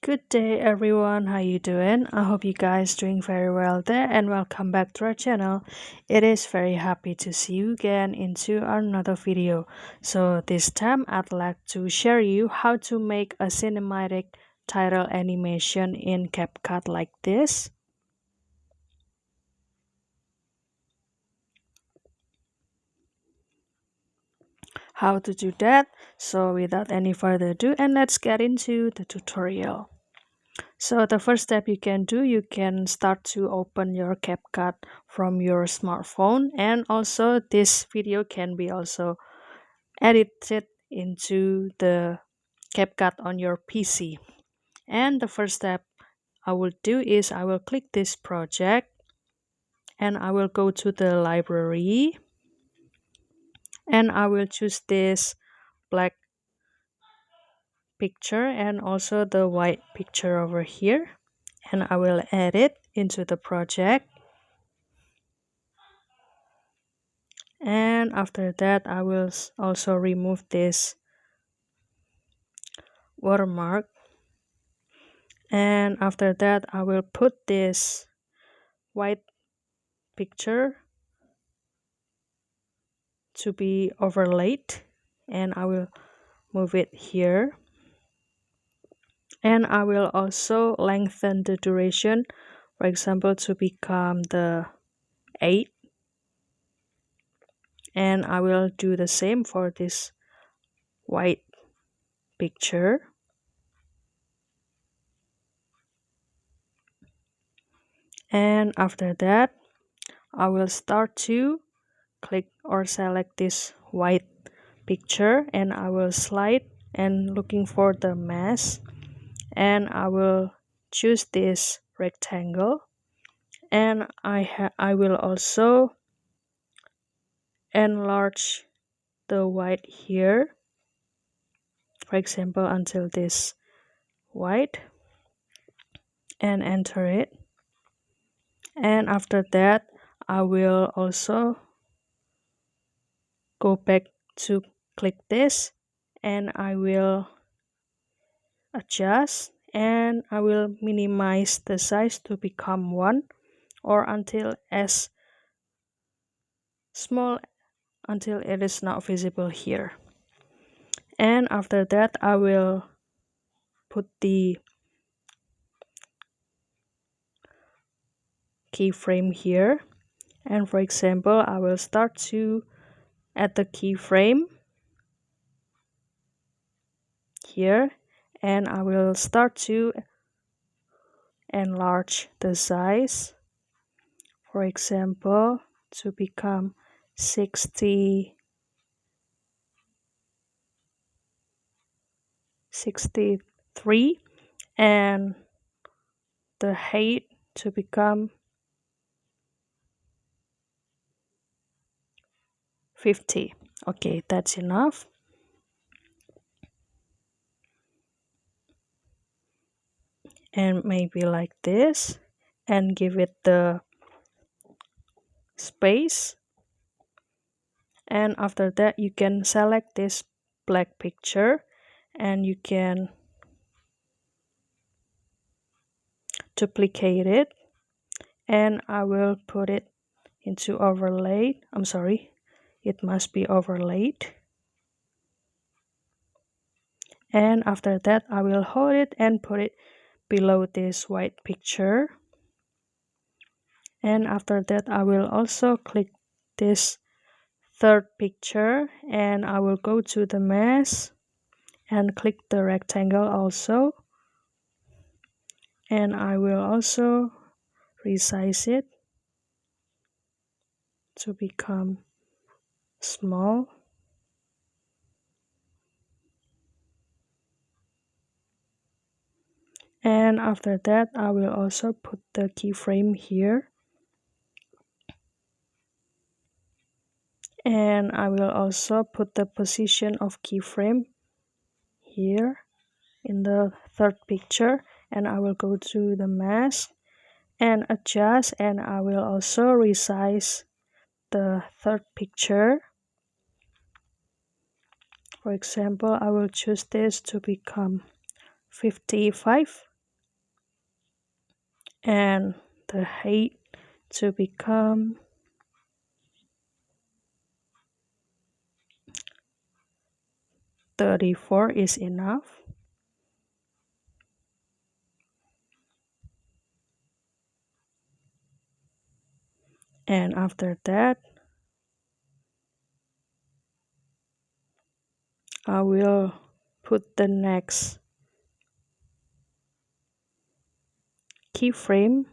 Good day everyone, how you doing? I hope you guys doing very well there and welcome back to our channel. It is very happy to see you again into another video. So this time I'd like to share you how to make a cinematic title animation in CapCut like this. How to do that? So without any further ado, and let's get into the tutorial. So the first step you can do, you can start to open your CapCut from your smartphone, and also this video can be also edited into the CapCut on your PC. And the first step I will do is I will click this project and I will go to the library and I will choose this black picture and also the white picture over here, and I will add it into the project. And after that I will also remove this watermark, and after that I will put this white picture to be overlaid, and I will move it here, and I will also lengthen the duration, for example to become the 8, and I will do the same for this white picture. And after that I will start to click or select this white picture, and I will slide and looking for the mask, and I will choose this rectangle, and I will also enlarge the white here, for example until this white, and enter it. And after that I will also go back to click this, and I will adjust, and I will minimize the size to become 1 or until as small until it is not visible here. And after that I will put the keyframe here, and for example I will start to add the keyframe here, and I will start to enlarge the size, for example to become 63, and the height to become 50. Okay, that's enough. And maybe like this, and give it the space. And after that you can select this black picture, and you can duplicate it, and I will put it into overlay. I'm sorry, it must be overlaid. And after that I will hold it and put it below this white picture. And after that I will also click this third picture, and I will go to the mask and click the rectangle also, and I will also resize it to become small. And after that I will also put the keyframe here, and I will also put the position of keyframe here in the third picture, and I will go to the mask and adjust, and I will also resize the third picture. For example I will choose this to become 55, and the height to become 34 is enough. And after that, I will put the next keyframe.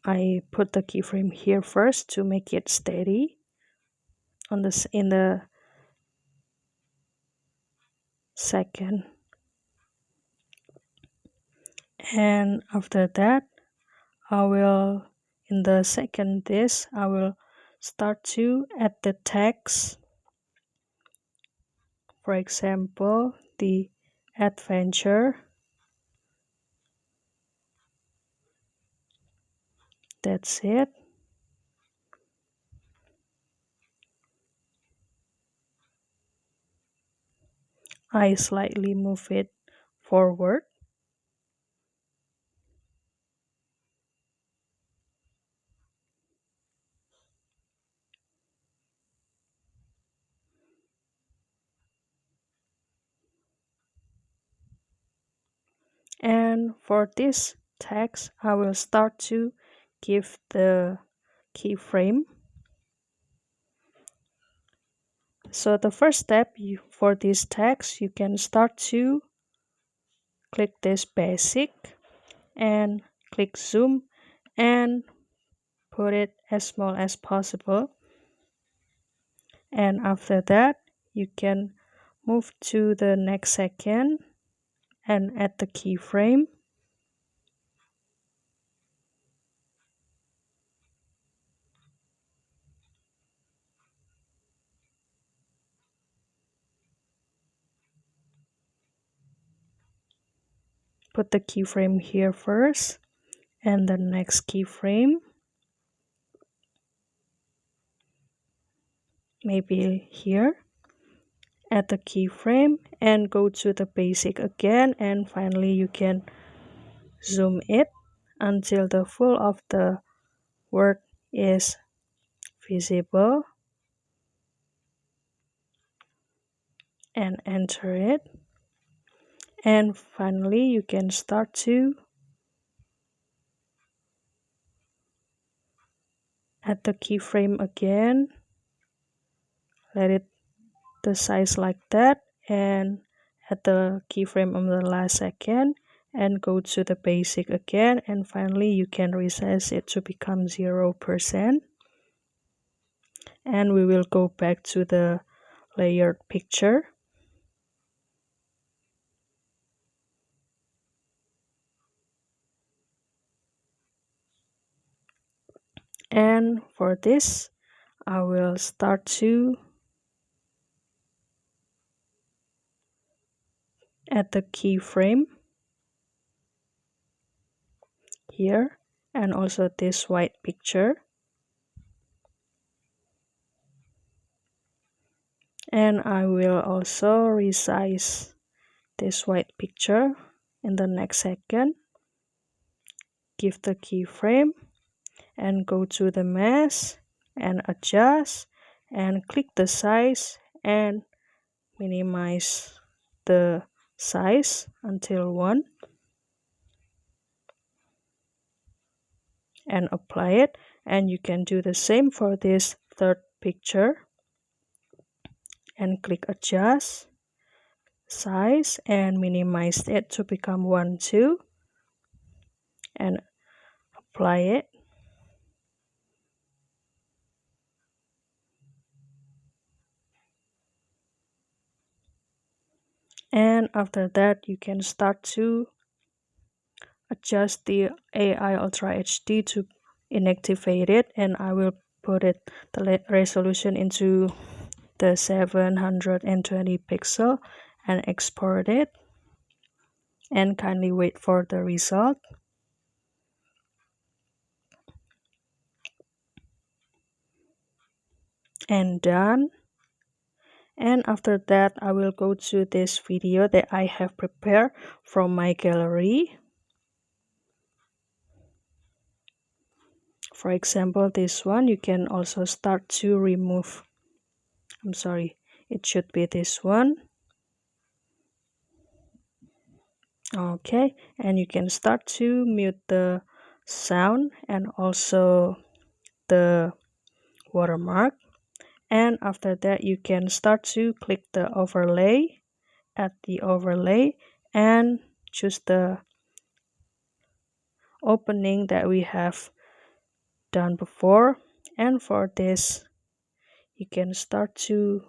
I put the keyframe here first to make it steady on this in the second. And after that, I will in the second disk I will start to add the text. For example, the adventure. That's it. I slightly move it forward. And for this text, I will start to give the keyframe. So the first step for this text, you can start to click this basic and click zoom and put it as small as possible. And after that, you can move to the next second and add the keyframe. Put the keyframe here first and the next keyframe, maybe here. Add the keyframe and go to the basic again, and finally you can zoom it until the full of the word is visible and enter it. And finally you can start to add the keyframe again, let it the size like that, and add the keyframe on the last second and go to the basic again, and finally you can resize it to become 0%. And we will go back to the layered picture. And for this, I will start to add the keyframe here and also this white picture. And I will also resize this white picture in the next second. Give the keyframe and go to the mask and adjust and click the size and minimize the size until 1 and apply it. And you can do the same for this third picture and click adjust size and minimize it to become 1 2 and apply it. And after that you can start to adjust the AI Ultra HD to inactivate it, and I will put it the resolution into the 720 pixel and export it, and kindly wait for the result. And done. And after that, I will go to this video that I have prepared from my gallery. For example, this one, you can also start to remove. I'm sorry, it should be this one. Okay, and you can start to mute the sound and also the watermark. And after that, you can start to click the overlay, add the overlay, and choose the opening that we have done before. And for this, you can start to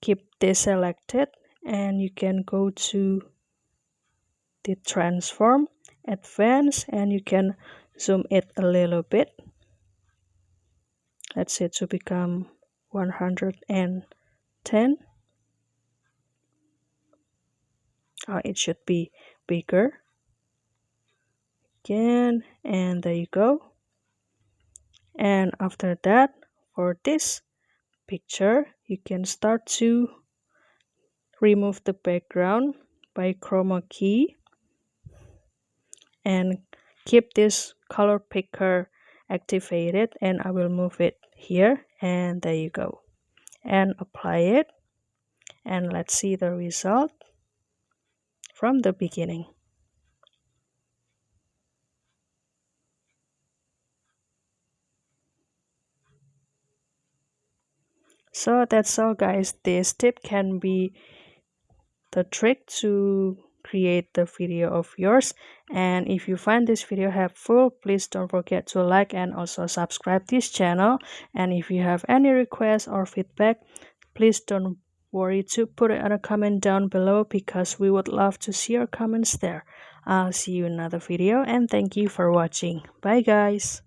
keep this selected, and you can go to the transform, advance, and you can zoom it a little bit. Let's say to become 110. It should be bigger again, and there you go. And after that, for this picture, you can start to remove the background by chroma key and keep this color picker activated, and I will move it here, and there you go, and apply it, and let's see the result from the beginning. So that's all, guys. This tip can be the trick to create the video of yours. And if you find this video helpful, please don't forget to like and also subscribe this channel. And if you have any requests or feedback, please don't worry to put it in a comment down below, because we would love to see your comments there. I'll see you in another video, and thank you for watching. Bye guys.